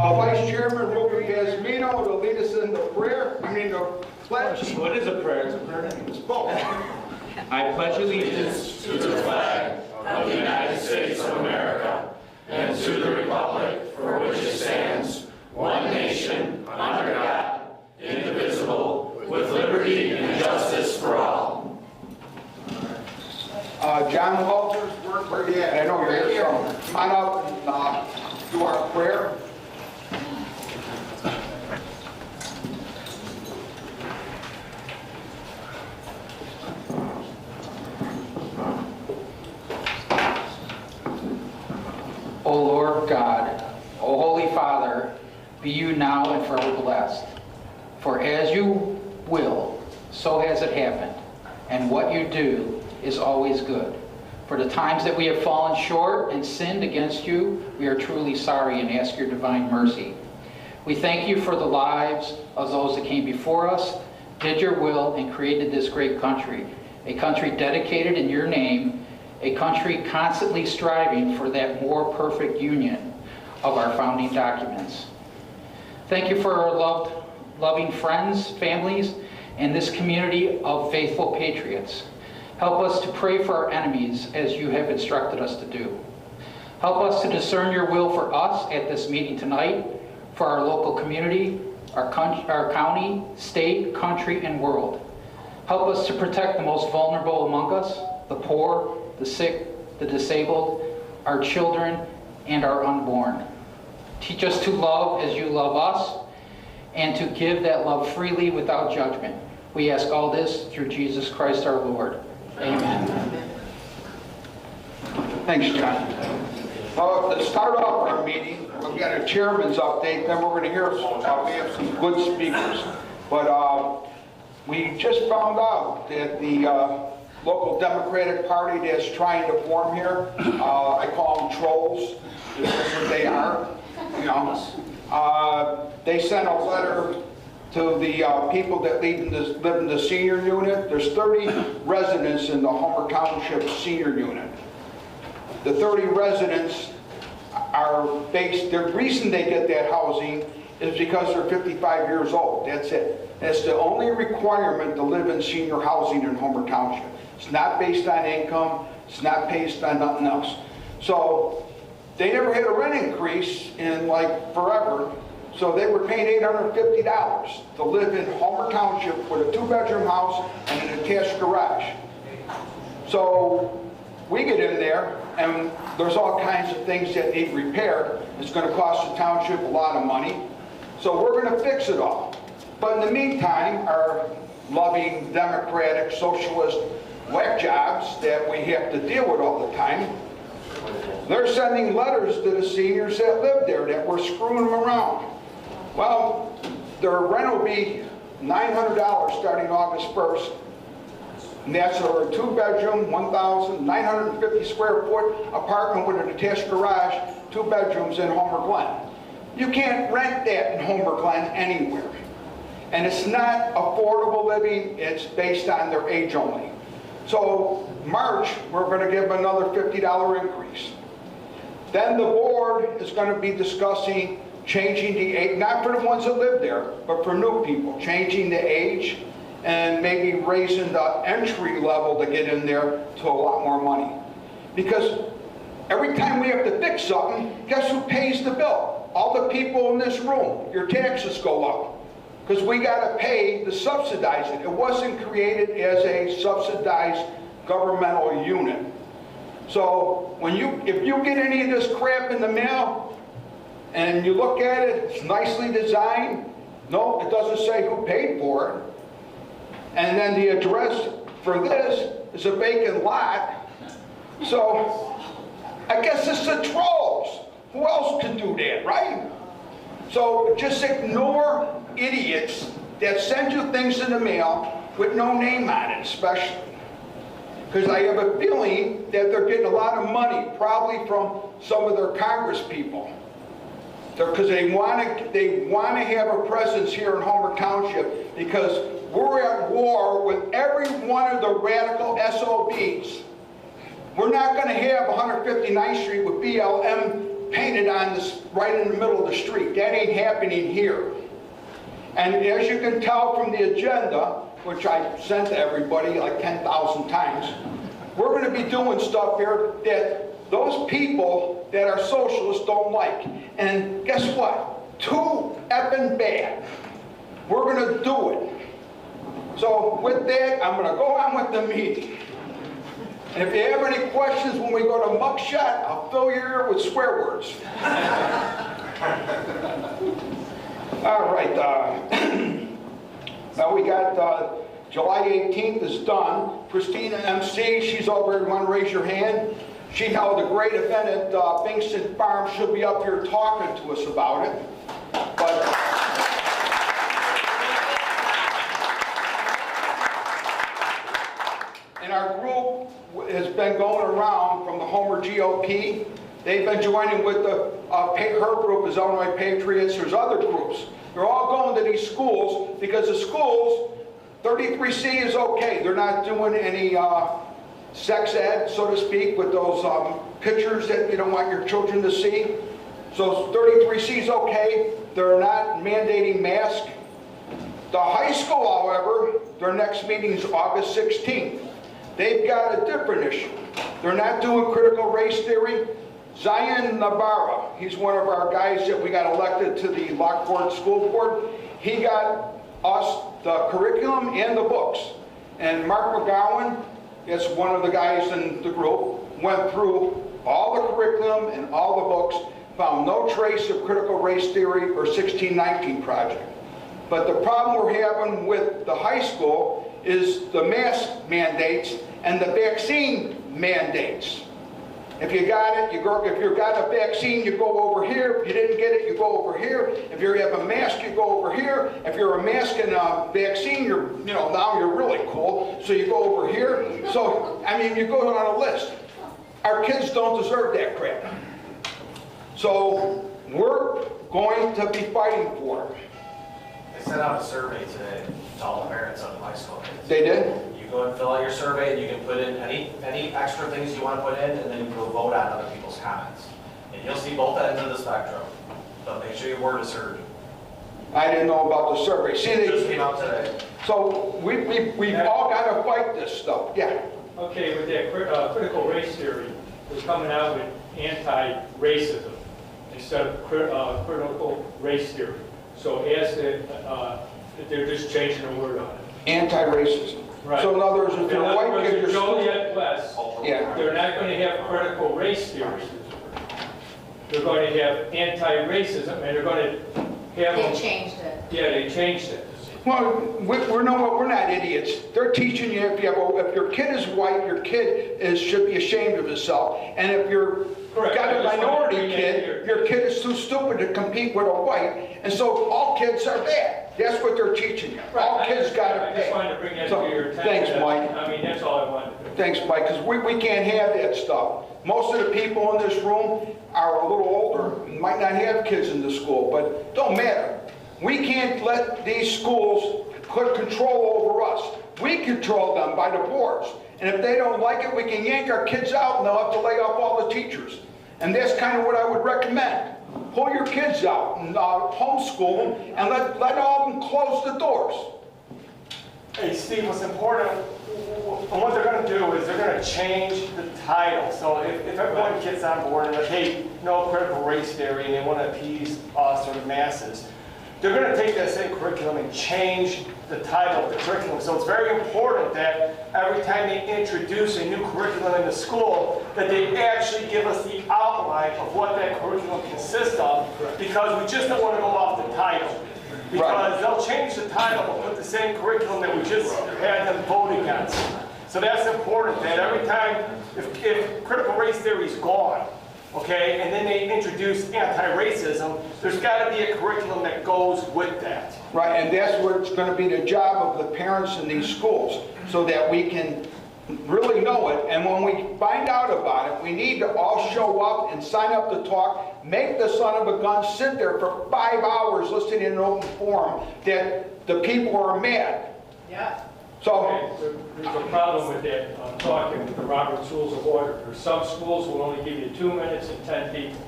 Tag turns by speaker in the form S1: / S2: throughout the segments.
S1: Vice Chairman Ruben Gasmino to lead us in the prayer, the pledge.
S2: What is a prayer? It's a prayer name.
S1: It's both.
S2: I pledge allegiance
S3: to the flag of the United States of America and to the republic for which it stands, one nation, under God, indivisible, with liberty and justice for all.
S1: John Walters, where you at? I know you're here, so come on up and do our prayer.
S4: O Lord God, O Holy Father, be you now and forever blessed. For as you will, so has it happened, and what you do is always good. For the times that we have fallen short and sinned against you, we are truly sorry and ask your divine mercy. We thank you for the lives of those that came before us, did your will, and created this great country, a country dedicated in your name, a country constantly striving for that more perfect union of our founding documents. Thank you for our loving friends, families, and this community of faithful patriots. Help us to pray for our enemies as you have instructed us to do. Help us to discern your will for us at this meeting tonight, for our local community, our county, state, country, and world. Help us to protect the most vulnerable among us, the poor, the sick, the disabled, our children, and our unborn. Teach us to love as you love us, and to give that love freely without judgment. We ask all this through Jesus Christ our Lord. Amen.
S1: Thanks, John. To start off our meeting, we've got a chairman's update, then we're going to hear we have some good speakers. But we just found out that the local Democratic Party that's trying to form here, I call them trolls, that's what they are, they sent a letter to the people that live in the senior unit. There's 30 residents in the Homer Township senior unit. The 30 residents are based, the reason they get that housing is because they're 55 years old, that's it. That's the only requirement to live in senior housing in Homer Township. It's not based on income, it's not based on nothing else. So they never had a rent increase in like forever, so they were paying $850 to live in Homer Township with a 2-bedroom house and an attached garage. So we get in there and there's all kinds of things that need repair. It's going to cost the township a lot of money. So we're going to fix it all. But in the meantime, our loving, democratic, socialist whack jobs that we have to deal with all the time, they're sending letters to the seniors that live there that we're screwing them around. Well, their rent will be $900 starting August 1st. And that's a 2-bedroom, 1,950 square foot apartment with an attached garage, 2 bedrooms in Homer Glen. You can't rent that in Homer Glen anywhere. And it's not affordable living, it's based on their age only. So March, we're going to give another $50 increase. Then the board is going to be discussing changing the age, not for the ones that live there, but for new people, changing the age and maybe raising the entry level to get in there to a lot more money. Because every time we have to fix something, guess who pays the bill? All the people in this room. Your taxes go up. Because we got to pay to subsidize it. It wasn't created as a subsidized governmental unit. So if you get any of this crap in the mail and you look at it, it's nicely designed. No, it doesn't say who paid for it. And then the address for this is a vacant lot. So I guess it's the trolls. Who else can do that, right? So just ignore idiots that send you things in the mail with no name on it, especially. Because I have a feeling that they're getting a lot of money, probably from some of their Congress people. Because they want to have a presence here in Homer Township, because we're at war with every one of the radical SOBs. We're not going to have 159th Street with BLM painted on this, right in the middle of the street. That ain't happening here. And as you can tell from the agenda, which I sent to everybody like 10,000 times, we're going to be doing stuff here that those people that are socialists don't like. And guess what? Too effing bad. We're going to do it. So with that, I'm going to go on with the meeting. And if you have any questions when we go to mugshot, I'll fill your ear with swear words. All right. Now we got July 18th is done. Christina MC, she's over here. Want to raise your hand? She held a great event at Bingston Farm. She'll be up here talking to us about it. But and our group has been going around from the Homer GOP. They've been joining with the, her group is Illinois Patriots. There's other groups. They're all going to these schools because the schools, 33C is okay. They're not doing any sex ed, so to speak, with those pictures that you don't want your children to see. So 33C is okay. They're not mandating masks. The high school, however, their next meeting is August 16th. They've got a different issue. They're not doing critical race theory. Zion Navarra, he's one of our guys that we got elected to the Lockport School Board. He got us the curriculum and the books. And Mark McGowan, that's one of the guys in the group, went through all the curriculum and all the books, found no trace of critical race theory or 1619 Project. But the problem we're having with the high school is the mask mandates and the vaccine mandates. If you got it, you go. If you got a vaccine, you go over here. If you didn't get it, you go over here. If you have a mask, you go over here. If you're a mask and a vaccine, you're, now you're really cool. So you go over here. So, I mean, you go on a list. Our kids don't deserve that crap. So we're going to be fighting for it.
S5: They sent out a survey today to all the parents of high school kids.
S1: They did?
S5: You go and fill out your survey, and you can put in any extra things you want to put in, and then you go vote on other people's comments. And you'll see both ends of the spectrum. But make sure your word is heard.
S1: I didn't know about the survey. See,
S5: It just came out today.
S1: So we've all got to fight this stuff. Yeah.
S6: Okay, with that critical race theory, we're coming out with anti-racism instead of critical race theory. So as they're just changing the word on it.
S1: Anti-racism.
S6: Right.
S1: So in other words, if you're a white kid, you're still...
S6: Joliet West,
S1: Yeah.
S6: they're not going to have critical race theory. They're going to have anti-racism, and they're going to have...
S7: They changed it.
S6: Yeah, they changed it.
S1: Well, we're not idiots. They're teaching you if your kid is white, your kid should be ashamed of himself. And if you're
S6: Correct.
S1: got a minority
S6: Bring that
S1: kid,
S6: here.
S1: your kid is too stupid to compete with a white. And so all kids are bad. That's what they're teaching you.
S6: Right.
S1: All kids got to
S6: I just
S1: pay.
S6: wanted to bring that
S1: So,
S6: to your attention.
S1: thanks, Mike.
S6: I mean, that's all I wanted to do.
S1: Thanks, Mike, because we can't have that stuff. Most of the people in this room are a little older, and might not have kids in the school, but don't matter. We can't let these schools put control over us. We control them by the boards. And if they don't like it, we can yank our kids out and they'll have to lay off all the teachers. And that's kind of what I would recommend. Pull your kids out and homeschool them and let all of them close the doors.
S8: Hey, Steve, what's important, what they're going to do is they're going to change the title. So if everyone gets on board and like, hey, no critical race theory, and they want to appease us or the masses, they're going to take that same curriculum and change the title of the curriculum. So it's very important that every time they introduce a new curriculum in the school, that they actually give us the outline of what that curriculum consists of, because we just don't want to go off the title. Because they'll change the title but put the same curriculum that we just had them vote against. So that's important, that every time, if critical race theory is gone, okay, and then they introduce anti-racism, there's got to be a curriculum that goes with that.
S1: Right, and that's where it's going to be the job of the parents in these schools, so that we can really know it. And when we find out about it, we need to all show up and sign up to talk, make the son of a gun sit there for 5 hours listening in an open forum that the people are mad.
S7: Yeah.
S1: So,
S6: Okay, there's a problem with that, talking with the Robert's Rules of Order. There's some schools will only give you 2 minutes and 10 people.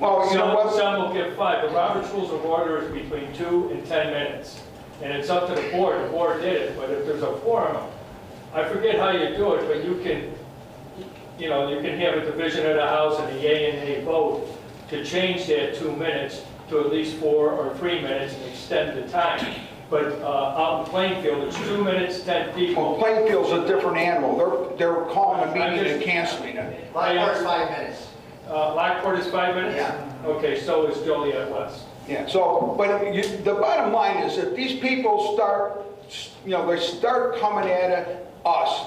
S1: Well, you know what?
S6: Some will give 5. The Robert's Rules of Order is between 2 and 10 minutes. And it's up to the board. The board did it. But if there's a quorum, I forget how you do it, but you can, you know, you can have a division of the House and a yea and nay vote to change that 2 minutes to at least 4 or 3 minutes and extend the time. But out in Plainfield, it's 2 minutes, 10 people.
S1: Well, Plainfield's a different animal. They're calling a meeting and canceling it.
S7: Lockport's 5 minutes.
S6: Lockport is 5 minutes?
S7: Yeah.
S6: Okay, so is Joliet West.
S1: Yeah, so, but the bottom line is if these people start, you know, they start coming at us,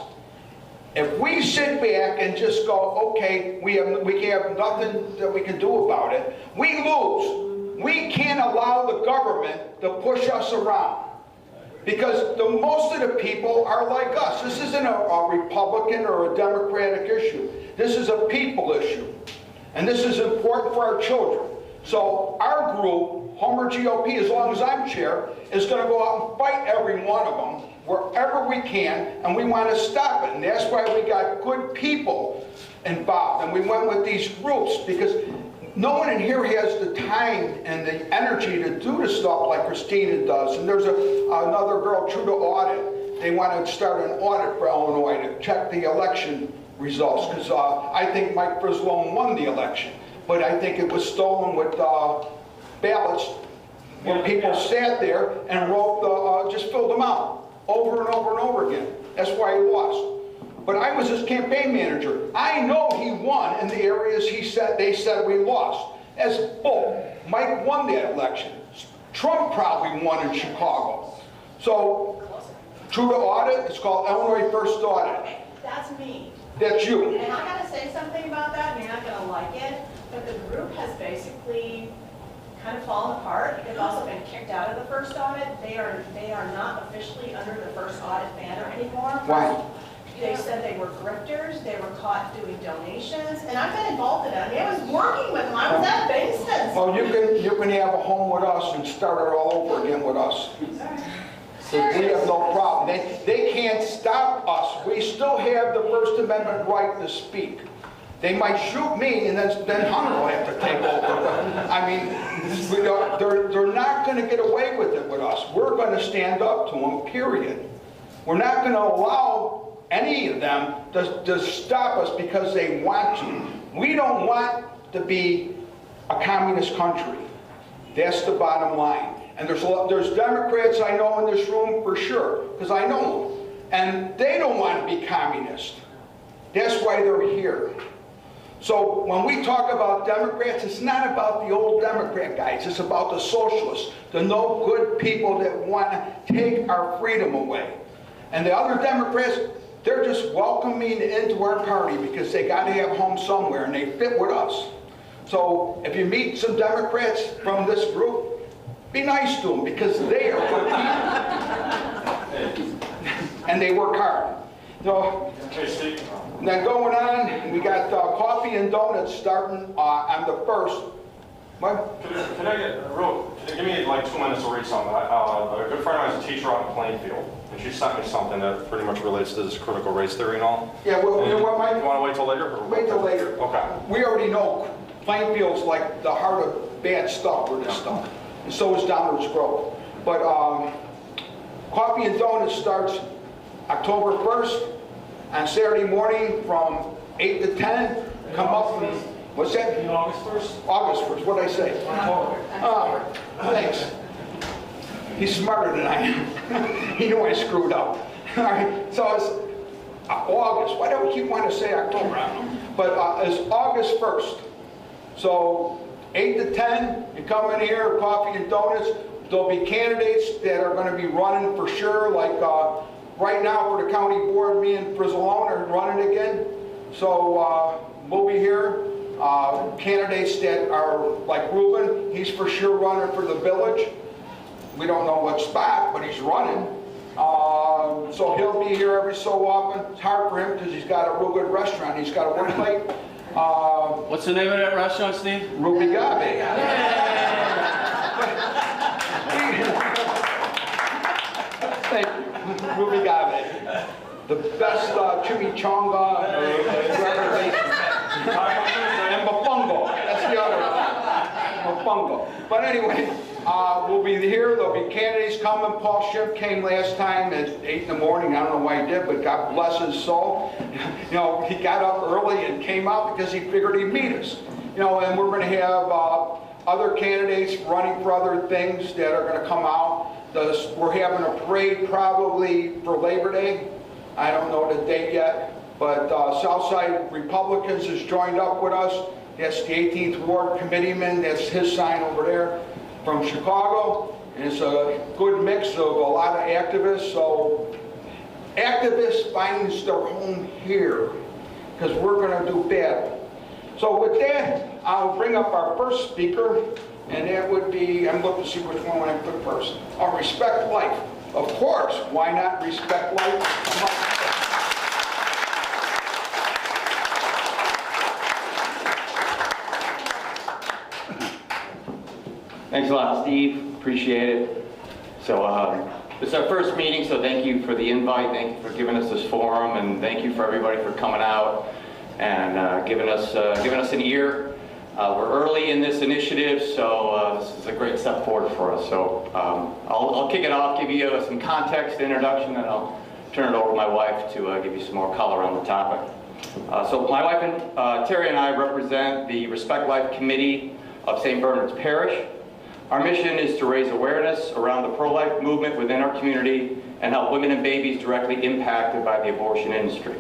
S1: if we sit back and just go, okay, we have nothing that we can do about it, we lose. We can't allow the government to push us around. Because most of the people are like us. This isn't a Republican or a Democratic issue. This is a people issue. And this is important for our children. So our group, Homer GOP, as long as I'm chair, is going to go out and fight every one of them wherever we can, and we want to stop it. And that's why we got good people involved. And we went with these groups because no one in here has the time and the energy to do the stuff like Christina does. And there's another girl, True to Audit. They want to start an audit for Illinois to check the election results because I think Mike Frizzlone won the election. But I think it was stolen with ballots where people sat there and wrote just filled them out over and over and over again. That's why he lost. But I was his campaign manager. I know he won in the areas they said we lost. That's bull. Mike won that election. Trump probably won in Chicago. So, True to Audit, it's called Illinois First Audit.
S9: That's me.
S1: That's you.
S9: And I gotta say something about that, and you're not gonna like it, but the group has basically kind of fallen apart. They've also been kicked out of the first audit. They are not officially under the first audit banner anymore.
S1: Why?
S9: They said they were grifters, they were caught doing donations, and I've been involved in it. I mean, I was working with them, I was at Bangston's.
S1: Well, you can have a home with us and start it all over again with us. We have no problem. They can't stop us. We still have the First Amendment right to speak. They might shoot me, and then Hunter will have to take over. But, I mean, they're not going to get away with it with us. We're going to stand up to them, period. We're not going to allow any of them to stop us because they want to. We don't want to be a communist country. That's the bottom line. And there's Democrats I know in this room for sure, because I know them. And they don't want to be communist. That's why they're here. So when we talk about Democrats, it's not about the old Democrat guys. It's about the socialists, the no good people that want to take our freedom away. And the other Democrats, they're just welcoming into our party because they got to have home somewhere and they fit with us. So if you meet some Democrats from this group, be nice to them because they are good people. And they work hard. So, then going on, we got coffee and donuts starting on the 1st. What?
S10: Can I give me like 2 minutes to read something? A good friend of mine is a teacher out in Plainfield, and she sent me something that pretty much relates to this critical race theory and all.
S1: Yeah, well, you know what, Mike?
S10: You want to wait till later? Or
S1: wait till later.
S10: Okay.
S1: We already know Plainfield's like the heart of bad stuff for this stuff. And so is Downers Grove. But coffee and donuts starts October 1st on Saturday morning from 8 to 10. Come up and, what's that?
S6: August 1st?
S1: August 1st, what'd I say? Thanks. He's smarter than I am. He knew I screwed up. All right, so it's August. Why do we keep wanting to say October? I don't know. But it's August 1st. So 8 to 10, you come in here, coffee and donuts. There'll be candidates that are going to be running for sure, like right now for the county board, me and Frizzlone are running again. So we'll be here. Candidates that are like Ruben, he's for sure running for the village. We don't know what spot, but he's running. So he'll be here every so often. It's hard for him because he's got a real good restaurant. He's got a work plate.
S2: What's the name of that restaurant, Steve?
S1: Ruby Gabe. Thank you. Ruby Gabe. The best chimichanga and bafungo. That's the other one. But anyway, we'll be here. There'll be candidates coming. Paul Schiff came last time at 8 in the morning. I don't know why he did, but God bless his soul. You know, he got up early and came out because he figured he'd meet us. You know, and we're going to have other candidates running for other things that are going to come out. We're having a parade probably for Labor Day. I don't know the date yet, but Southside Republicans has joined up with us. That's the 18th Ward Committeeman. That's his sign over there from Chicago. And it's a good mix of a lot of activists. So activists finds their home here because we're going to do battle. So with that, I'll bring up our first speaker, and that would be, I'm looking to see which one I put first. Respect life. Of course, why not respect life?
S7: Thanks a lot, Steve. Appreciate it. So this is our first meeting, so thank you for the invite. Thank you for giving us this forum, and thank you for everybody for coming out and giving us an ear. We're early in this initiative, so this is a great step forward for us. So I'll kick it off, give you some context, introduction, and I'll turn it over to my wife to give you some more color on the topic. So my wife and Terry and I represent the Respect Life Committee of St. Bernard's Parish. Our mission is to raise awareness around the pro-life movement within our community and help women and babies directly impacted by the abortion industry.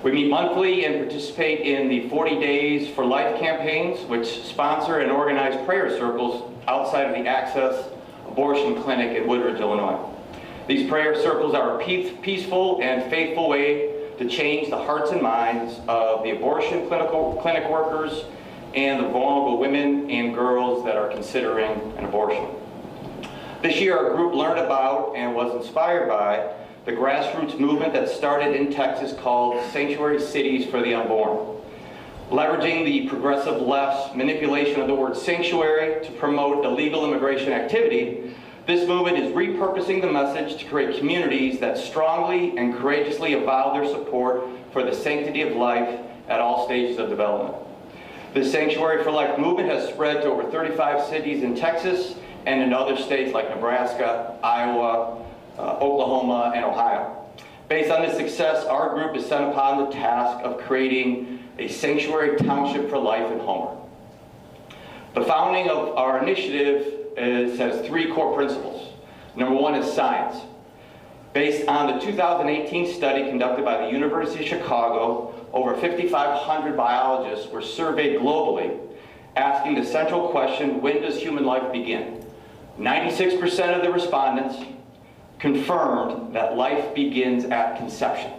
S7: We meet monthly and participate in the 40 Days for Life campaigns, which sponsor and organize prayer circles outside of the Access Abortion Clinic in Woodridge, Illinois. These prayer circles are a peaceful and faithful way to change the hearts and minds of the abortion clinic workers and the vulnerable women and girls that are considering an abortion. This year, our group learned about and was inspired by the grassroots movement that started in Texas called Sanctuary Cities for the Unborn. Leveraging the progressive left's manipulation of the word sanctuary to promote illegal immigration activity, this movement is repurposing the message to create communities that strongly and courageously avow their support for the sanctity of life at all stages of development. The Sanctuary for Life movement has spread to over 35 cities in Texas and in other states like Nebraska, Iowa, Oklahoma, and Ohio. Based on this success, our group is set upon the task of creating a sanctuary township for life in Homer. The founding of our initiative has three core principles. Number one is science. Based on the 2018 study conducted by the University of Chicago, over 5,500 biologists were surveyed globally, asking the central question, when does human life begin? 96% of the respondents confirmed that life begins at conception.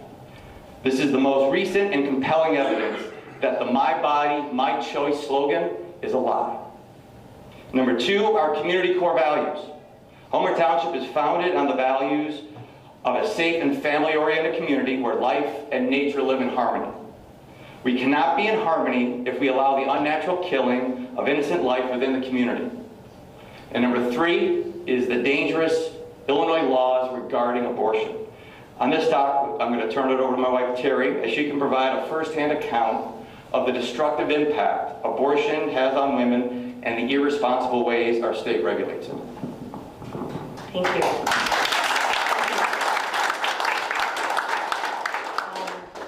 S7: This is the most recent and compelling evidence that the My Body, My Choice slogan is a lie. Number two, our community core values. Homer Township is founded on the values of a safe and family-oriented community where life and nature live in harmony. We cannot be in harmony if we allow the unnatural killing of innocent life within the community. And number three is the dangerous Illinois laws regarding abortion. On this topic, I'm going to turn it over to my wife, Terry, as she can provide a first-hand account of the destructive impact abortion has on women and the irresponsible ways our state regulates it.
S11: Thank you.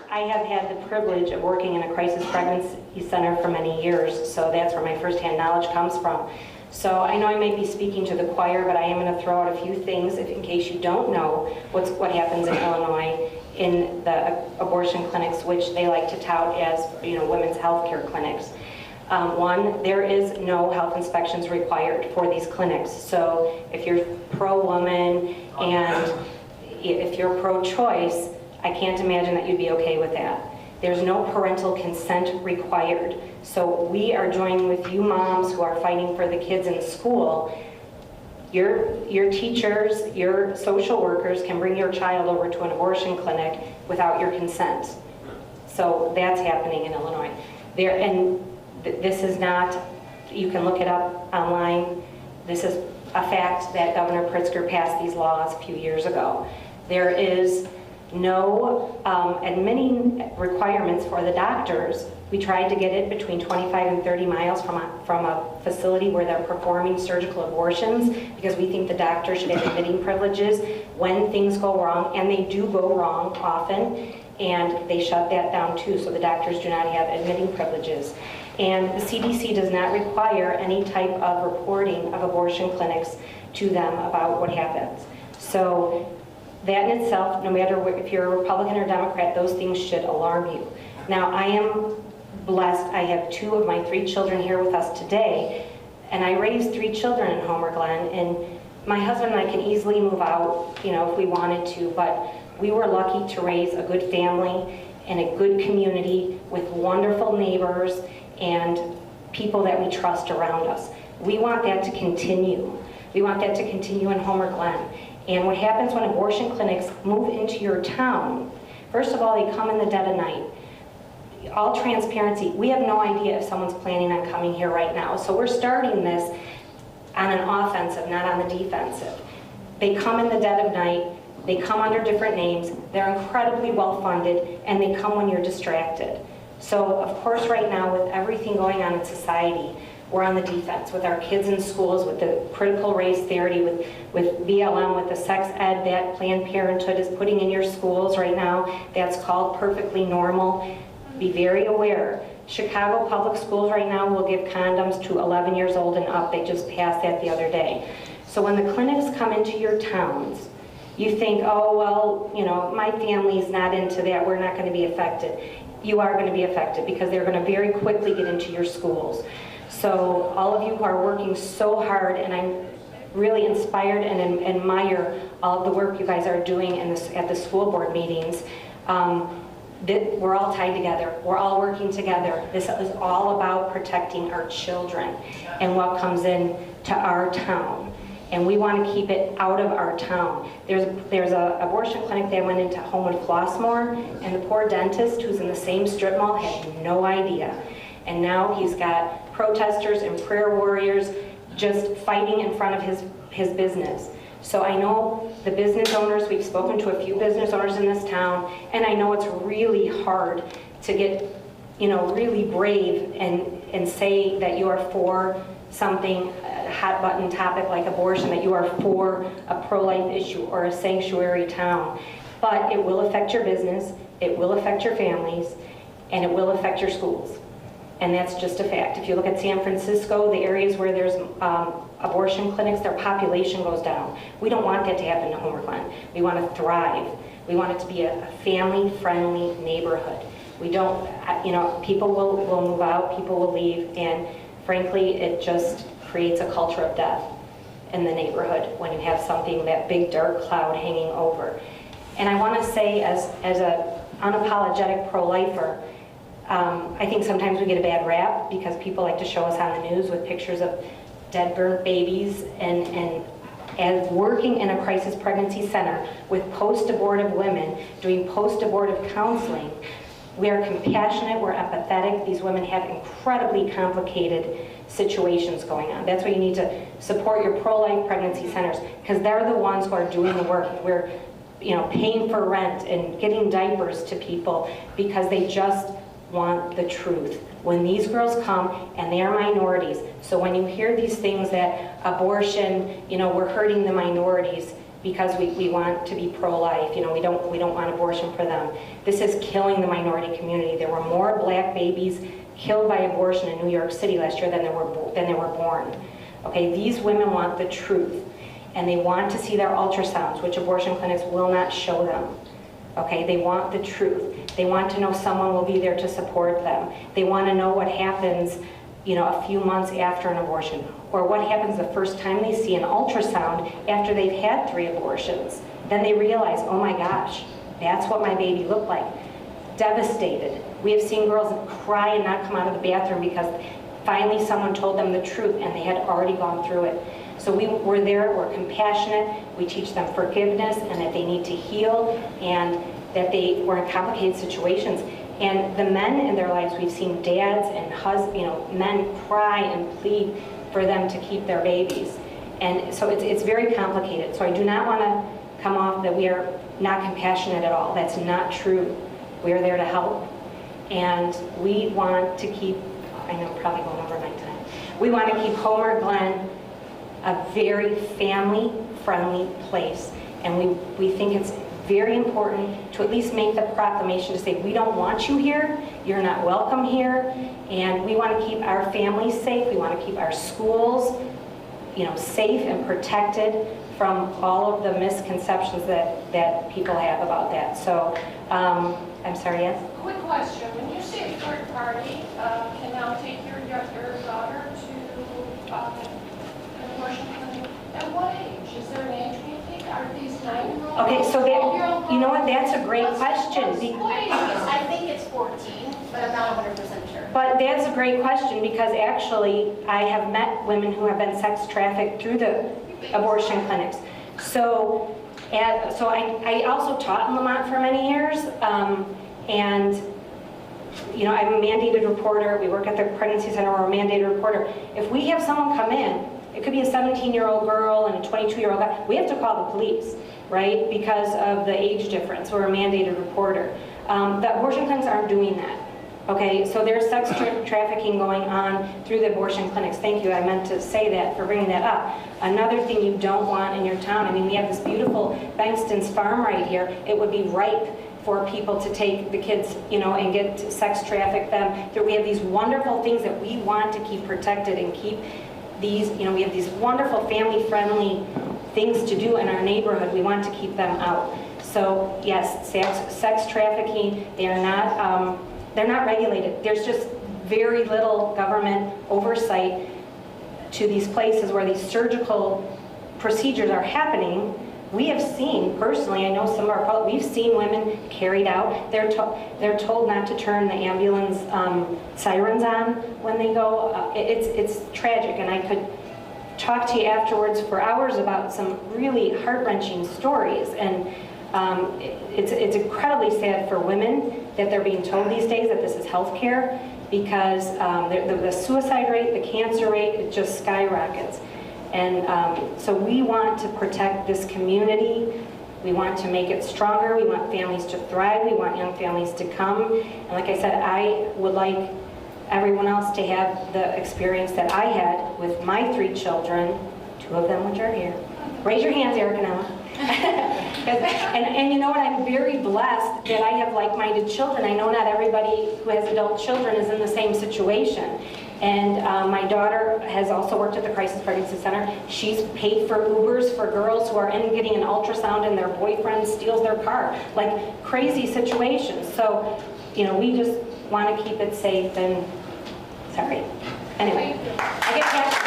S11: I have had the privilege of working in a crisis pregnancy center for many years, so that's where my first-hand knowledge comes from. So I know I may be speaking to the choir, but I am going to throw out a few things in case you don't know what happens in Illinois in the abortion clinics, which they like to tout as, women's health care clinics. One, there is no health inspections required for these clinics. So if you're pro-woman and if you're pro-choice, I can't imagine that you'd be okay with that. There's no parental consent required. So we are joining with you moms who are fighting for the kids in school. Your teachers, your social workers can bring your child over to an abortion clinic without your consent. So that's happening in Illinois. This is not, you can look it up online. This is a fact that Governor Pritzker passed these laws a few years ago. There is no admitting requirements for the doctors. We tried to get it between 25 and 30 miles from a facility where they're performing surgical abortions, because we think the doctor should have admitting privileges when things go wrong, and they do go wrong often, and they shut that down too, so the doctors do not have admitting privileges. And the CDC does not require any type of reporting of abortion clinics to them about what happens. So that in itself, no matter if you're a Republican or Democrat, those things should alarm you. Now, I am blessed. I have 2 of my 3 children here with us today, and I raised 3 children in Homer Glen, and my husband and I can easily move out, if we wanted to, but we were lucky to raise a good family in a good community with wonderful neighbors and people that we trust around us. We want that to continue. We want that to continue in Homer Glen. And what happens when abortion clinics move into your town, first of all, they come in the dead of night. All transparency, we have no idea if someone's planning on coming here right now. So we're starting this on an offensive, not on the defensive. They come in the dead of night, they come under different names, they're incredibly well funded, and they come when you're distracted. So of course right now, with everything going on in society, we're on the defense with our kids in schools, with the critical race theory, with BLM, with the sex ed that Planned Parenthood is putting in your schools right now. That's called perfectly normal. Be very aware. Chicago public schools right now will give condoms to 11 years old and up. They just passed that the other day. So when the clinics come into your towns, you think, oh, well, my family's not into that, we're not going to be affected. You are going to be affected, because they're going to very quickly get into your schools. So all of you who are working so hard, and I'm really inspired and admire all of the work you guys are doing at the school board meetings. We're all tied together. We're all working together. This is all about protecting our children and what comes in to our town. And we want to keep it out of our town. There's a abortion clinic that went into Homewood Flossmoor, and the poor dentist who's in the same strip mall had no idea. And now he's got protesters and prayer warriors just fighting in front of his business. So I know the business owners, we've spoken to a few business owners in this town, and I know it's really hard to get, really brave and say that you are for something, a hot button topic like abortion, that you are for a pro-life issue or a sanctuary town. But it will affect your business, it will affect your families, and it will affect your schools. And that's just a fact. If you look at San Francisco, the areas where there's abortion clinics, their population goes down. We don't want that to happen in Homer Glen. We want to thrive. We want it to be a family-friendly neighborhood. We don't, people will move out, people will leave, and frankly, it just creates a culture of death in the neighborhood when you have something, that big dark cloud hanging over. And I want to say, as an unapologetic pro-lifer, I think sometimes we get a bad rap because people like to show us on the news with pictures of dead, burnt babies, and as working in a crisis pregnancy center with post-abortive women, doing post-abortive counseling, we are compassionate, we're empathetic. These women have incredibly complicated situations going on. That's why you need to support your pro-life pregnancy centers, because they're the ones who are doing the work. We're paying for rent and getting diapers to people because they just want the truth. When these girls come, and they are minorities, so when you hear these things that abortion, we're hurting the minorities because we want to be pro-life, we don't want abortion for them. This is killing the minority community. There were more black babies killed by abortion in New York City last year than there were born. Okay, these women want the truth, and they want to see their ultrasounds, which abortion clinics will not show them. Okay, they want the truth. They want to know someone will be there to support them. They want to know what happens, a few months after an abortion, or what happens the first time they see an ultrasound after they've had 3 abortions. Then they realize, oh my gosh, that's what my baby looked like. Devastated. We have seen girls cry and not come out of the bathroom because finally someone told them the truth and they had already gone through it. So we're there, we're compassionate, we teach them forgiveness and that they need to heal, and that they were in complicated situations. And the men in their lives, we've seen dads and men cry and plead for them to keep their babies. And so it's very complicated. So I do not want to come off that we are not compassionate at all. That's not true. We're there to help, and we want to keep, I know I'm probably going over my time, we want to keep Homer Glen a very family-friendly place, and we think it's very important to at least make the proclamation to say, we don't want you here, you're not welcome here, and we want to keep our families safe, we want to keep our schools, safe and protected from all of the misconceptions that people have about that. So, I'm sorry, yes?
S12: Quick question. When you say a third party can now take your daughter to an abortion clinic, at what age? Is there an age when you take? Are these 9-year-olds?
S11: Okay, so that, you know what, that's a great question.
S12: I think it's 14, but I'm not 100% sure.
S11: But that's a great question, because actually I have met women who have been sex trafficked through the abortion clinics. So I also taught in Lamont for many years, and I'm a mandated reporter. We work at the pregnancy center, we're a mandated reporter. If we have someone come in, it could be a 17-year-old girl and a 22-year-old guy, we have to call the police, right? Because of the age difference. We're a mandated reporter. The abortion clinics aren't doing that. Okay, so there's sex trafficking going on through the abortion clinics. Thank you, I meant to say that, for bringing that up. Another thing you don't want in your town, we have this beautiful Bankston's farm right here. It would be ripe for people to take the kids, and get sex traffic them. We have these wonderful things that we want to keep protected and keep these, we have these wonderful family-friendly things to do in our neighborhood. We want to keep them out. So yes, sex trafficking, they're not regulated. There's just very little government oversight to these places where these surgical procedures are happening. We have seen, personally, I know some of our, we've seen women carried out. They're told not to turn the ambulance sirens on when they go. It's tragic, and I could talk to you afterwards for hours about some really heart-wrenching stories. And it's incredibly sad for women that they're being told these days that this is health care, because the suicide rate, the cancer rate, it just skyrockets. And so we want to protect this community. We want to make it stronger. We want families to thrive. We want young families to come. And like I said, I would like everyone else to have the experience that I had with my 3 children, 2 of them which are here. Raise your hands, Eric and Emma. and you know what, I'm very blessed that I have like-minded children. I know not everybody who has adult children is in the same situation. And my daughter has also worked at the Crisis Pregnancy Center. She's paid for Ubers for girls who are getting an ultrasound and their boyfriend steals their car. Like crazy situations. So, we just want to keep it safe and, sorry. Anyway, I get passionate.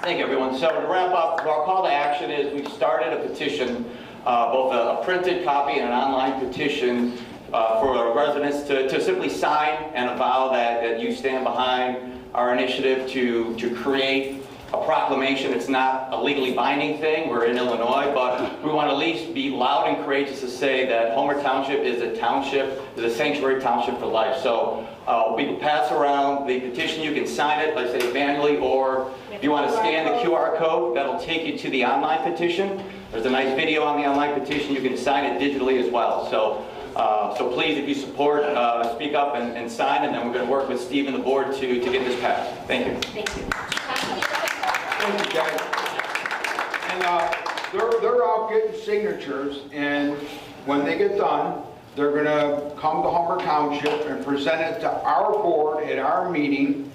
S7: Thank you, everyone. So to wrap up, our call to action is we've started a petition, both a printed copy and an online petition for residents to simply sign and avow that you stand behind our initiative to create a proclamation. It's not a legally binding thing. We're in Illinois, but we want to at least be loud and courageous to say that Homer Township is a township, is a sanctuary township for life. So we can pass around the petition. You can sign it, let's say manually, or if you want to scan the QR code, that'll take you to the online petition. There's a nice video on the online petition. You can sign it digitally as well. So please, if you support, speak up and sign, and then we're going to work with Steve and the board to get this passed. Thank you.
S11: Thank you.
S1: Thank you, guys. And they're out getting signatures, and when they get done, they're going to come to Homer Township and present it to our board at our meeting,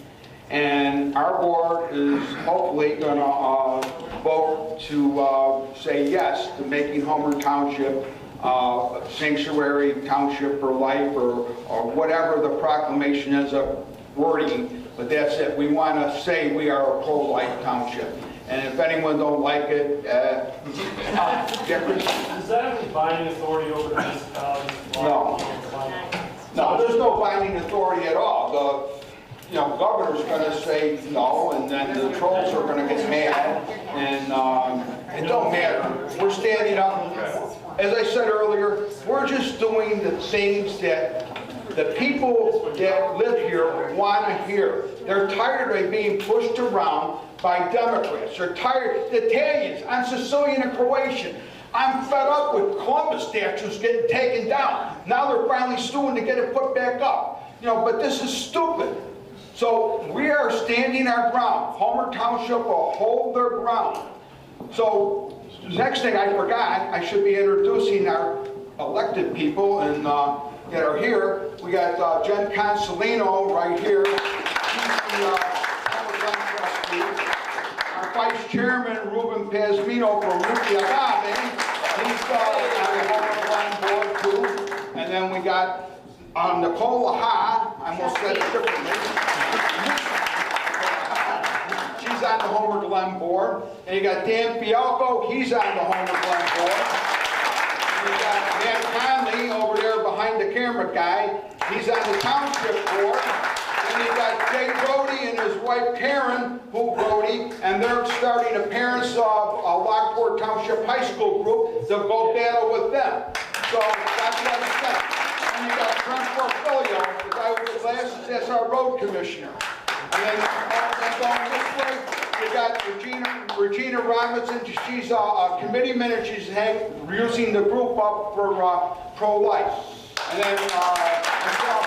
S1: and our board is hopefully going to vote to say yes to making Homer Township sanctuary township for life, or whatever the proclamation is of wording. But that's it. We want to say we are a pro-life township. And if anyone don't like it, different.
S8: Does that have any binding authority over the municipalities?
S1: No. No, there's no binding authority at all. The governor's going to say no, and then the trolls are going to get mad, and it don't matter. We're standing up. As I said earlier, we're just doing the things that the people that live here want to hear. They're tired of being pushed around by Democrats. They're tired, the Italians, I'm Sicilian and Croatian. I'm fed up with Columbus statues getting taken down. Now they're finally suing to get it put back up. You know, but this is stupid. So we are standing our ground. Homer Township will hold their ground. So next thing I forgot, I should be introducing our elected people and that are here. We got Jen Consolino right here. She's the Homer Glen trustee. Our vice chairman, Ruben Pazmino from Rupi Agave. He's on the Homer Glen board too. And then we got Nicole Laha. I almost said it differently. She's on the Homer Glen board. And you got Dan Fialco. He's on the Homer Glen board. And you got Matt Conley over there behind the camera guy. He's on the Township board. And you got Jay Brody and his wife Karen, and they're starting a parents of Lockport Township High School group to go battle with them. So that's what I'm saying. And you got Trent Portfolio, the guy with the glasses, that's our road commissioner. And then going this way, you got Regina Robinson. She's a committee member. She's using the group up for pro-life. And then I saw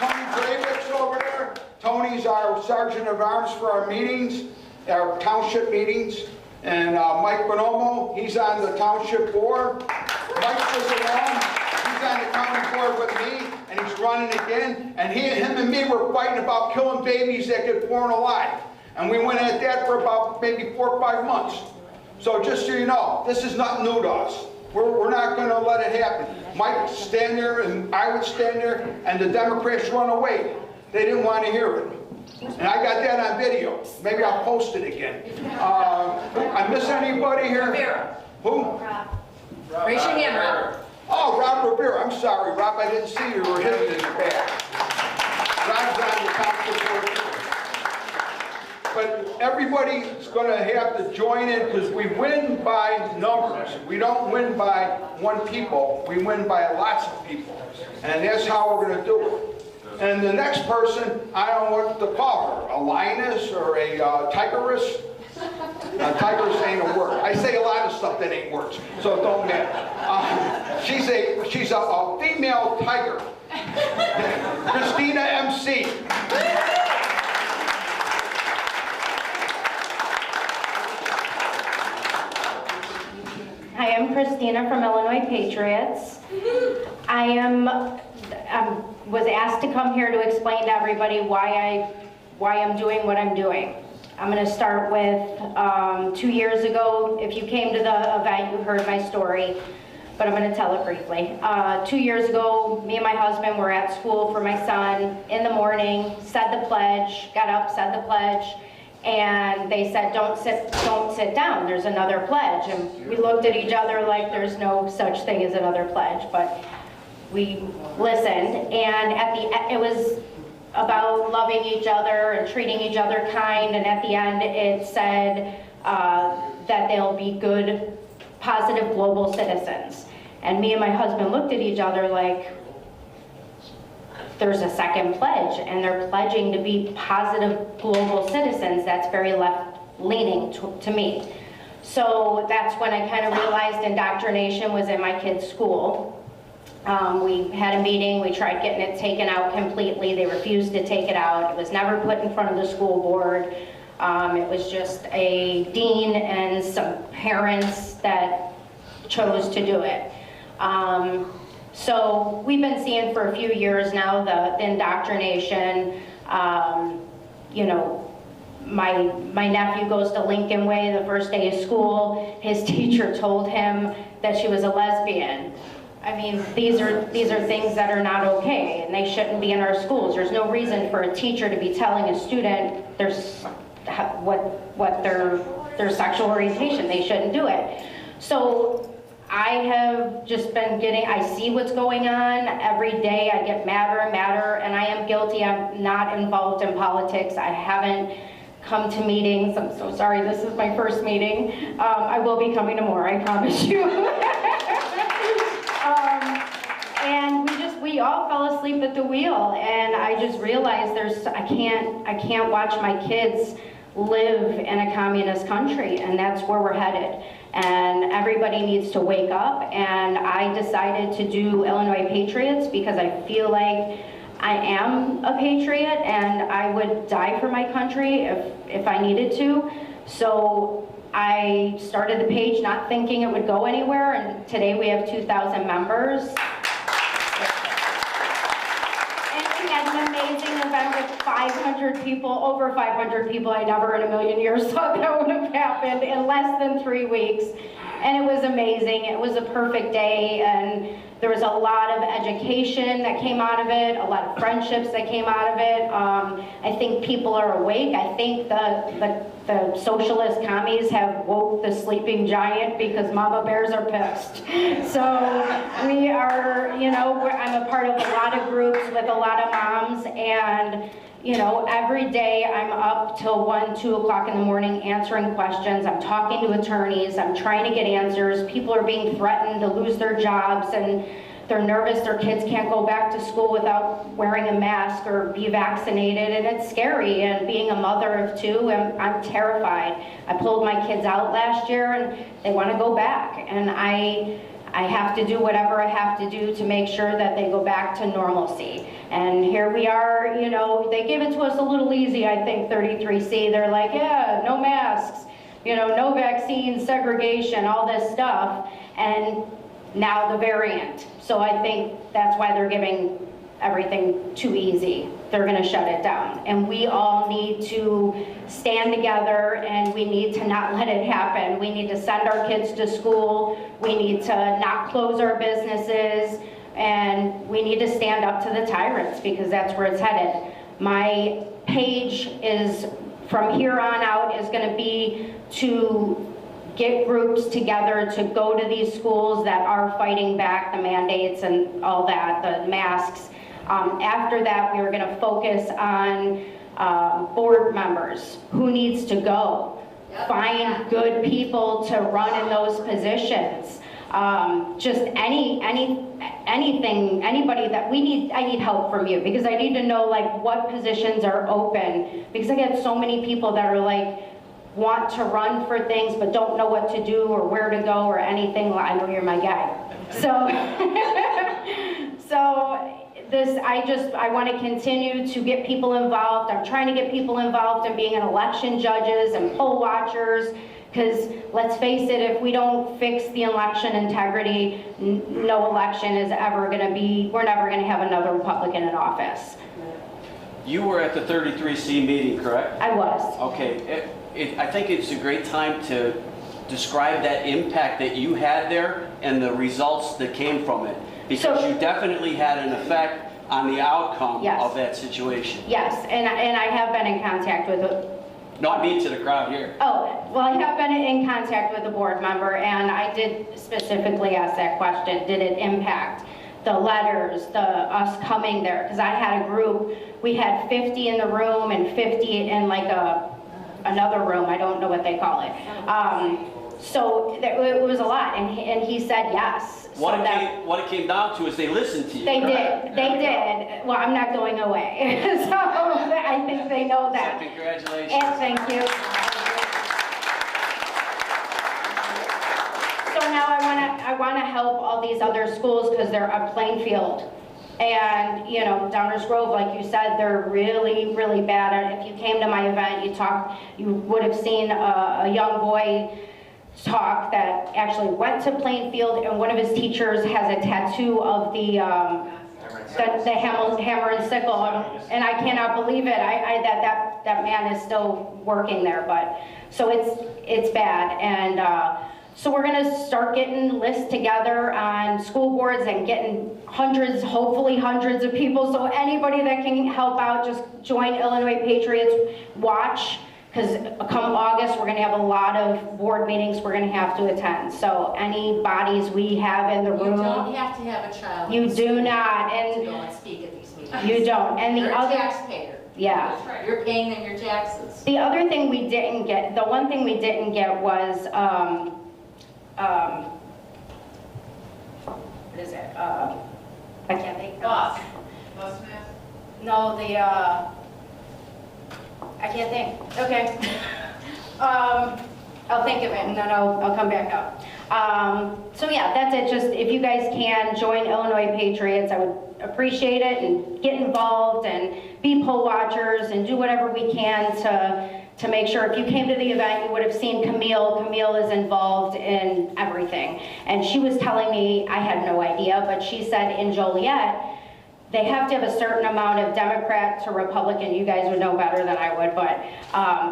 S1: Tony Gravitz over there. Tony's our sergeant of arms for our meetings, our township meetings. And Mike Bonomo, he's on the township board. Mike was along. He's on the county board with me, and he's running again. And him and me were fighting about killing babies that get born alive. And we went at that for about maybe 4 or 5 months. So just so you know, this is not new to us. We're not going to let it happen. Mike would stand there, and I would stand there, and the Democrats run away. They didn't want to hear it. And I got that on video. Maybe I'll post it again. I miss anybody here?
S9: Rivera.
S1: Who?
S9: Raise your hand, Rob.
S1: Oh, Rob Rivera. I'm sorry, Rob. I didn't see you. You were hidden in the back. Rob's on the township board too. But everybody's going to have to join in because we win by numbers. We don't win by one people. We win by lots of people. And that's how we're going to do it. And the next person, I don't know what to call her, a lioness or a tigress. Tigress ain't a word. I say a lot of stuff that ain't words, so it don't matter. She's a female tiger. Christina MC.
S11: Hi, I'm Christina from Illinois Patriots. I was asked to come here to explain to everybody why I'm doing what I'm doing. I'm going to start with 2 years ago. If you came to the event, you heard my story, but I'm going to tell it briefly. 2 years ago, me and my husband were at school for my son in the morning, said the pledge, got up, said the pledge, and they said, don't sit down, there's another pledge. And we looked at each other like there's no such thing as another pledge, but we listened, and at the end, it was about loving each other and treating each other kind, and at the end it said that they'll be good, positive global citizens. And me and my husband looked at each other like, there's a second pledge, and they're pledging to be positive global citizens. That's very left-leaning to me. So that's when I kind of realized indoctrination was in my kids' school. We had a meeting, we tried getting it taken out completely. They refused to take it out. It was never put in front of the school board. It was just a dean and some parents that chose to do it. So we've been seeing for a few years now the indoctrination. You know, my nephew goes to Lincoln Way the first day of school. His teacher told him that she was a lesbian. I mean, these are things that are not okay, and they shouldn't be in our schools. There's no reason for a teacher to be telling a student what their sexual orientation. They shouldn't do it. So I have just been I see what's going on every day. I get madder and madder, and I am guilty. I'm not involved in politics. I haven't come to meetings. I'm so sorry, this is my first meeting. I will be coming to more, I promise you. And we all fell asleep at the wheel, and I just realized I can't watch my kids live in a communist country, and that's where we're headed. And everybody needs to wake up, and I decided to do Illinois Patriots because I feel like I am a patriot and I would die for my country if I needed to. So I started the page not thinking it would go anywhere, and today we have 2,000 members. And we had an amazing event with 500 people, over 500 people. I never in a million years thought that would have happened in less than 3 weeks. And it was amazing. It was a perfect day, and there was a lot of education that came out of it, a lot of friendships that came out of it. I think people are awake. I think the socialist commies have woke the sleeping giant because mama bears are pissed. So we are, you know, I'm a part of a lot of groups with a lot of moms, and you know, every day I'm up till 1, 2 o'clock in the morning answering questions. I'm talking to attorneys. I'm trying to get answers. People are being threatened to lose their jobs, and they're nervous their kids can't go back to school without wearing a mask or be vaccinated, and it's scary. And being a mother of 2, I'm terrified. I pulled my kids out last year, and they want to go back, and I have to do whatever I have to do to make sure that they go back to normalcy. And here we are, you know, they gave it to us a little easy, I think, 33C. They're like, yeah, no masks, you know, no vaccines, segregation, all this stuff. And now the variant. So I think that's why they're giving everything too easy. They're gonna shut it down. And we all need to stand together, and we need to not let it happen. We need to send our kids to school. We need to not close our businesses, and we need to stand up to the tyrants, because that's where it's headed. My page is, from here on out, is gonna be to get groups together to go to these schools that are fighting back the mandates and all that, the masks. After that, we are going to focus on board members. Who needs to go? Find good people to run in those positions. Just anything, anybody that I need help from you, because I need to know like what positions are open, because I get so many people that are like, want to run for things but don't know what to do or where to go or anything. Well, I know you're my guy. So, I want to continue to get people involved. I'm trying to get people involved in being an election judges and poll watchers, because let's face it, if we don't fix the election integrity, no election is ever going to be, we're never going to have another Republican in office.
S2: You were at the 33C meeting, correct?
S11: I was.
S2: Okay. I think it's a great time to describe that impact that you had there and the results that came from it, because you definitely had an effect on the outcome of that situation.
S11: Yes, and I have been in contact with
S2: Not me, to the crowd here.
S11: Oh, well, I have been in contact with a board member, and I did specifically ask that question. Did it impact the letters, us coming there? Because I had a group, we had 50 in the room and 50 in like another room, I don't know what they call it. So it was a lot, and he said yes.
S2: What it came down to is they listened to you.
S11: They did. Well, I'm not going away. So I think they know that.
S2: So congratulations.
S11: And thank you. So now I want to help all these other schools, because they're a playing field. And, you know, Downers Grove, like you said, they're really, really bad at it. If you came to my event, you would have seen a young boy talk that actually went to Plainfield, and one of his teachers has a tattoo of the hammer and sickle, and I cannot believe it. That man is still working there, but so it's bad. And so we're going to start getting lists together on school boards and getting hopefully hundreds of people. So anybody that can help out, just join Illinois Patriots Watch, because come August, we're going to have a lot of board meetings we're going to have to attend. So any bodies we have in the room.
S13: You don't have to have a child.
S11: You do not.
S13: To go and speak at these meetings.
S11: You don't. And
S13: You're
S11: the other.
S13: a taxpayer.
S11: Yeah.
S13: That's right. You're paying them your taxes.
S11: The other thing we didn't get, the one thing we didn't get was, what is it? I can't think. No, I can't think. Okay. I'll think of it and then I'll come back up. So yeah, that's it. Just if you guys can join Illinois Patriots, I would appreciate it, and get involved and be poll watchers and do whatever we can to make sure. If you came to the event, you would have seen Camille. Camille is involved in everything. And she was telling me, I had no idea, but she said in Joliet, they have to have a certain amount of Democrat to Republican, you guys would know better than I would, but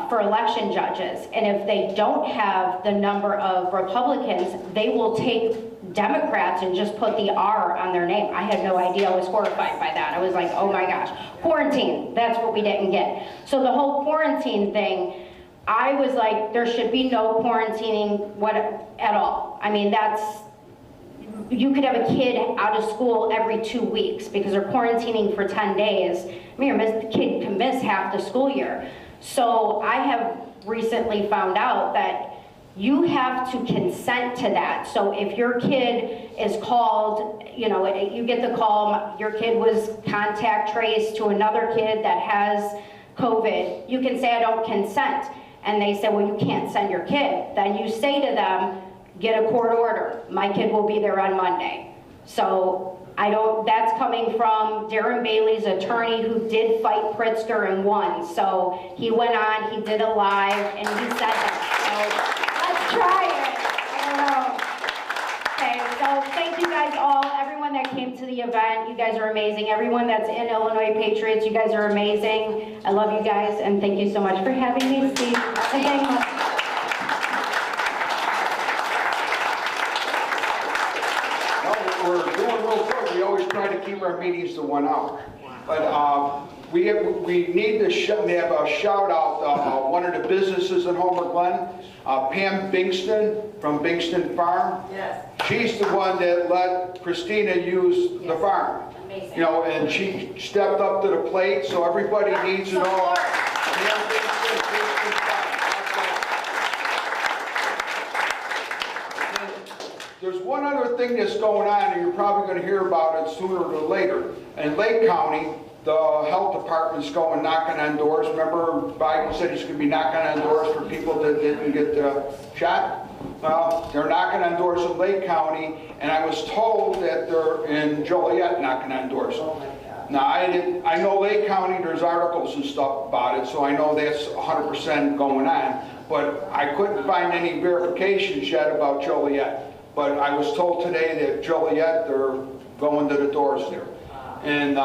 S11: for election judges. And if they don't have the number of Republicans, they will take Democrats and just put the R on their name. I had no idea. I was horrified by that. I was like, oh my gosh. Quarantine, that's what we didn't get. So the whole quarantine thing, I was like, there should be no quarantining at all. I mean, you could have a kid out of school every 2 weeks because they're quarantining for 10 days. I mean, the kid can miss half the school year. So I have recently found out that you have to consent to that. So if your kid is called, you get the call, your kid was contact traced to another kid that has COVID, you can say, I don't consent. And they say, well, you can't send your kid. Then you say to them, get a court order. My kid will be there on Monday. So that's coming from Darren Bailey's attorney who did fight Pritzker and won. So he went on, he did a live, and he said that. So let's try it. I don't know. Okay, so thank you guys all, everyone that came to the event. You guys are amazing. Everyone that's in Illinois Patriots, you guys are amazing. I love you guys, and thank you so much for having me, Steve. And thank you.
S1: We're doing real good. We always try to keep our meetings to 1 hour. But we need to have a shout out. One of the businesses in Homer Glen, Pam Bingston from Bingston Farm. Yes. She's the one that let Christina use the farm. Amazing. And she stepped up to the plate, so everybody needs to know. Pam Bingston, Bingston Farm. There's one other thing that's going on, and you're probably going to hear about it sooner or later. In Lake County, the health department's going knocking on doors. Remember Biden said he's going to be knocking on doors for people that didn't get the shot? Well, they're knocking on doors in Lake County, and I was told that they're in Joliet knocking on doors. Now, I know Lake County, there's articles and stuff about it, so I know that's 100% going on, but I couldn't find any verifications yet about Joliet. But I was told today that Joliet, they're going to the doors there. And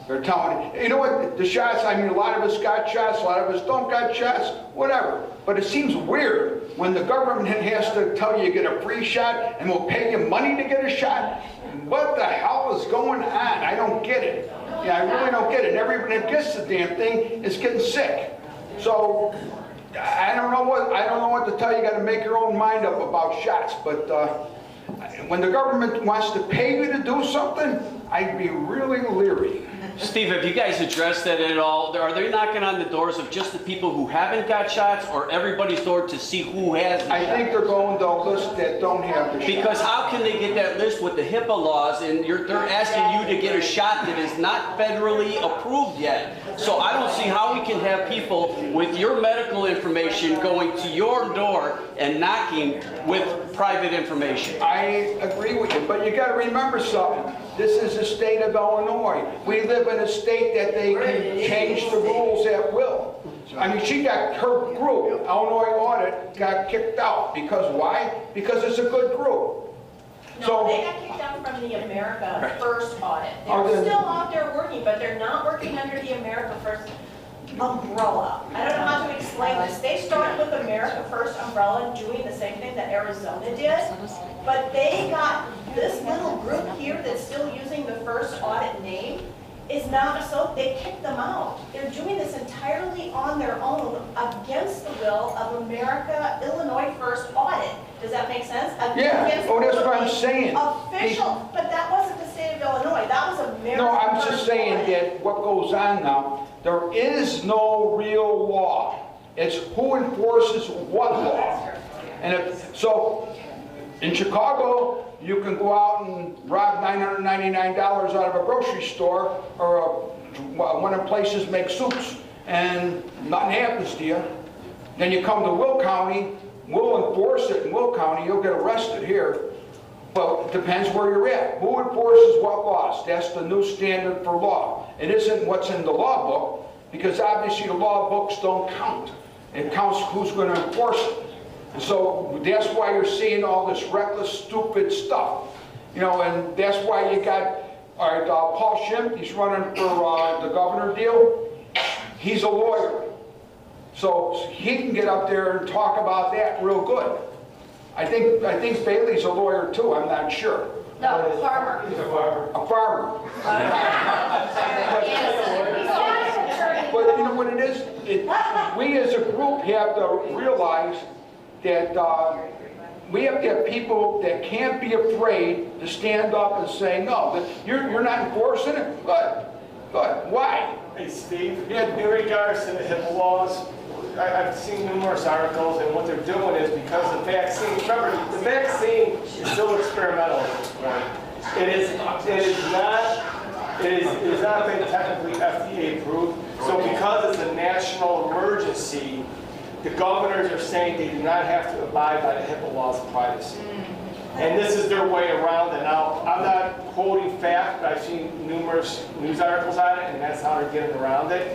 S1: they're telling, you know what, the shots, I mean, a lot of us got shots, a lot of us don't got shots, whatever. But it seems weird when the government has to tell you get a free shot and will pay you money to get a shot. What the hell is going on? I don't get it. Yeah, I really don't get it. And everybody that gets the damn thing is getting sick. So I don't know what to tell you. You got to make your own mind up about shots. But when the government wants to pay you to do something, I'd be really leery.
S2: Steve, have you guys addressed that at all? Are they knocking on the doors of just the people who haven't got shots, or everybody's door to see who has the shot?
S1: I think they're going to a list that don't have the shot.
S2: Because how can they get that list with the HIPAA laws, and they're asking you to get a shot that is not federally approved yet? So I don't see how we can have people with your medical information going to your door and knocking with private information.
S1: I agree with you, but you got to remember something. This is the state of Illinois. We live in a state that they can change the rules at will. I mean, she got her group, Illinois Audit, got kicked out. Because why? Because it's a good group.
S9: No, they got kicked out from the America First audit. They're still out there working, but they're not working under the America First umbrella. I don't know how to explain this. They started with America First umbrella doing the same thing that Arizona did, but they got this little group here that's still using the First audit name is not, so they kicked them out. They're doing this entirely on their own against the will of Illinois First audit. Does that make sense?
S1: Yeah, that's what I'm saying.
S9: Official, but that wasn't the state of Illinois. That was America.
S1: No, I'm just saying that what goes on now, there is no real law. It's who enforces what law. And so In Chicago, you can go out and rob $999 out of a grocery store, or one of the places make soups, and nothing happens to you. Then you come to Will County, we'll enforce it in Will County, you'll get arrested here. But it depends where you're at. Who enforces what laws? That's the new standard for law. It isn't what's in the law book, because obviously the law books don't count. It counts who's going to enforce it. And so that's why you're seeing all this reckless, stupid stuff. You know, and that's why you got, all right, Paul Schimpf, he's running for the governor deal. He's a lawyer. So he can get up there and talk about that real good. I think Bailey's a lawyer too, I'm not sure.
S12: No, farmer.
S6: He's a farmer.
S1: A farmer. But you know what it is? We as a group have to realize that we have to have people that can't be afraid to stand up and say, no, that you're not enforcing it? Good. Good. Why?
S8: Hey, Steve, in regards to the HIPAA laws, I've seen numerous articles, and what they're doing is because the vaccine, remember, the vaccine is still experimental at this point. It is not been technically FDA approved, so because it's a national emergency, the governors are saying they do not have to abide by the HIPAA laws of privacy. And this is their way around it. Now, I'm not quoting fact, but I've seen numerous news articles on it, and that's how they're getting around it.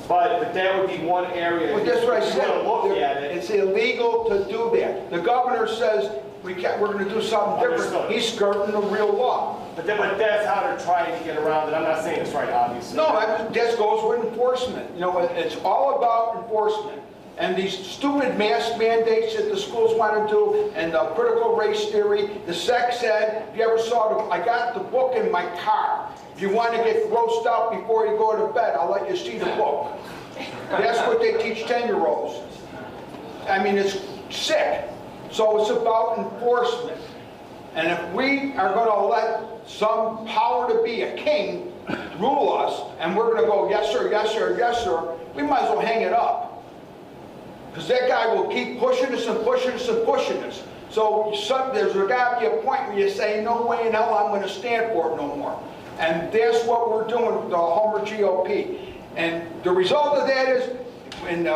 S8: But that would be one area.
S1: Well, that's what I said.
S8: Look at it.
S1: It's illegal to do that. The governor says we're going to do something different.
S8: Understood.
S1: He's skirting the real law.
S8: But that's how they're trying to get around it. I'm not saying it's right, obviously.
S1: No, that goes with enforcement. You know, it's all about enforcement. And these stupid mask mandates that the schools want to do, and the critical race theory, the sex ed. If you ever saw I got the book in my car. If you want to get grossed out before you go to bed, I'll let you see the book. That's what they teach 10-year-olds. I mean, it's sick. So it's about enforcement. And if we are going to let some power to be a king rule us, and we're going to go, yes sir, yes sir, yes sir, we might as well hang it up. Because that guy will keep pushing us and pushing us and pushing us. So there's got to be a point where you say, no way in hell I'm going to stand for it no more. And that's what we're doing with the Homer GOP. And the result of that is, in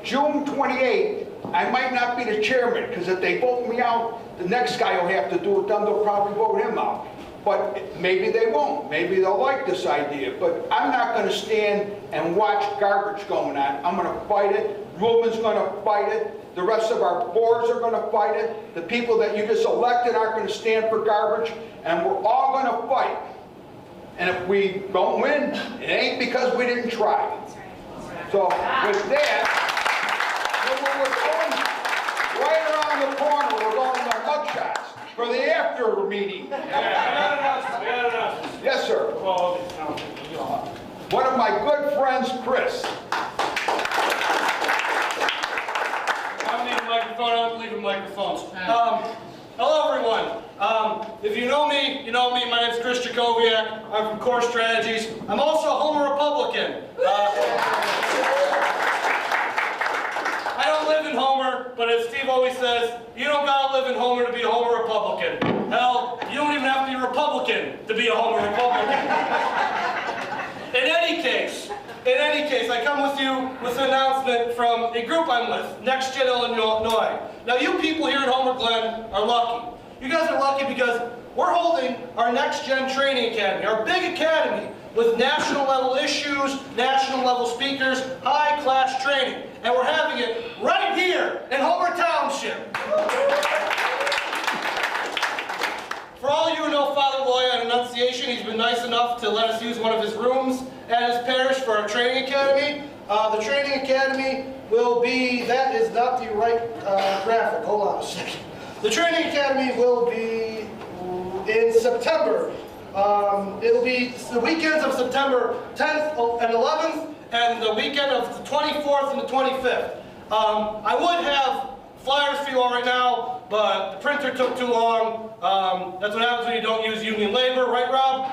S1: June 28th, I might not be the chairman, because if they vote me out, the next guy will have to do it, then they'll probably vote him out. But maybe they won't. Maybe they'll like this idea. But I'm not going to stand and watch garbage going on. I'm going to fight it. Ruben's going to fight it. The rest of our boards are going to fight it. The people that you just elected aren't going to stand for garbage. And we're all going to fight. And if we don't win, it ain't because we didn't try. So with that, we're going right around the corner. We're going to mugshots for the after meeting. Yes, sir. One of my good friends, Chris.
S14: I don't need a microphone. I don't believe in microphones. Hello, everyone. If you know me, you know me. My name's Chris Jacobiak. I'm from Core Strategies. I'm also a Homer Republican. I don't live in Homer, but as Steve always says, you don't gotta live in Homer to be a Homer Republican. Hell, you don't even have to be a Republican to be a Homer Republican. In any case, I come with you with an announcement from a group I'm with, Next Gen Illinois. Now, you people here at Homer Glen are lucky. You guys are lucky because we're holding our Next Gen Training Academy, our big academy with national level issues, national level speakers, high class training. And we're having it right here in Homer Township. For all you who know Father Loya at Annunciation, he's been nice enough to let us use one of his rooms at his parish for our training academy. The training academy will be, that is not the right graphic, hold on a second. The training academy will be in September. It'll be the weekends of September 10th and 11th, and the weekend of the 24th and the 25th. I would have flyers for you all right now, but the printer took too long. That's what happens when you don't use union labor, right, Rob?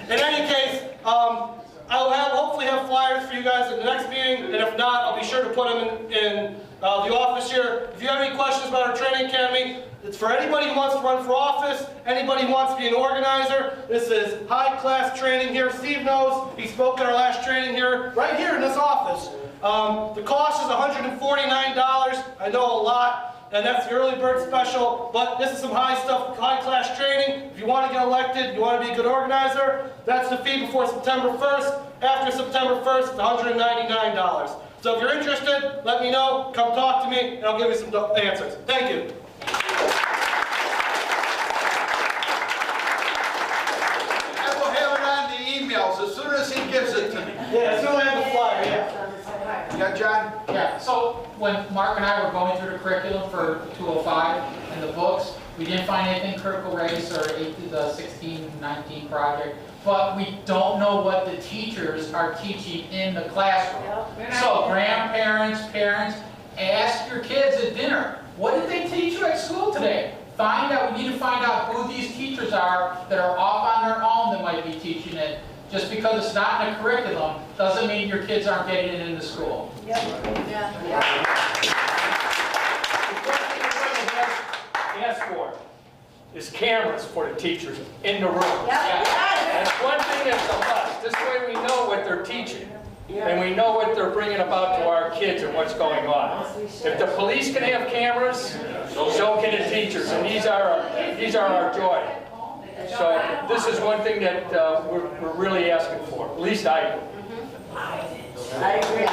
S14: In any case, I'll hopefully have flyers for you guys at the next meeting, and if not, I'll be sure to put them in the office here. If you have any questions about our training academy, it's for anybody who wants to run for office, anybody who wants to be an organizer. This is high-class training here. Steve knows. He spoke at our last training here, right here in this office. The cost is $149. I know a lot, and that's the early bird special, but this is some high-class training. If you want to get elected, you want to be a good organizer, that's the fee before September 1st. After September 1st, it's $199. So if you're interested, let me know, come talk to me, and I'll give you some answers. Thank you.
S1: I will have it on the emails as soon as he gives it to me.
S14: Yeah, as soon as I have the flyer, yeah.
S1: Yeah, John?
S4: Yeah, so when Mark and I were going through the curriculum for 205 and the books, we didn't find anything critical race or the 1619 project, but we don't know what the teachers are teaching in the classroom. So grandparents, parents, ask your kids at dinner, what did they teach you at school today? Find out, we need to find out who these teachers are that are off on their own that might be teaching it. Just because it's not in a curriculum doesn't mean your kids aren't getting it into school.
S9: Yep. Yeah.
S6: Ask for is cameras for the teachers in the room.
S9: Yeah.
S6: That's one thing that's a must. This way we know what they're teaching. And we know what they're bringing about to our kids and what's going on. If the police can have cameras, so can the teachers. And these are our joy. So this is one thing that we're really asking for. At least I do.
S9: I agree.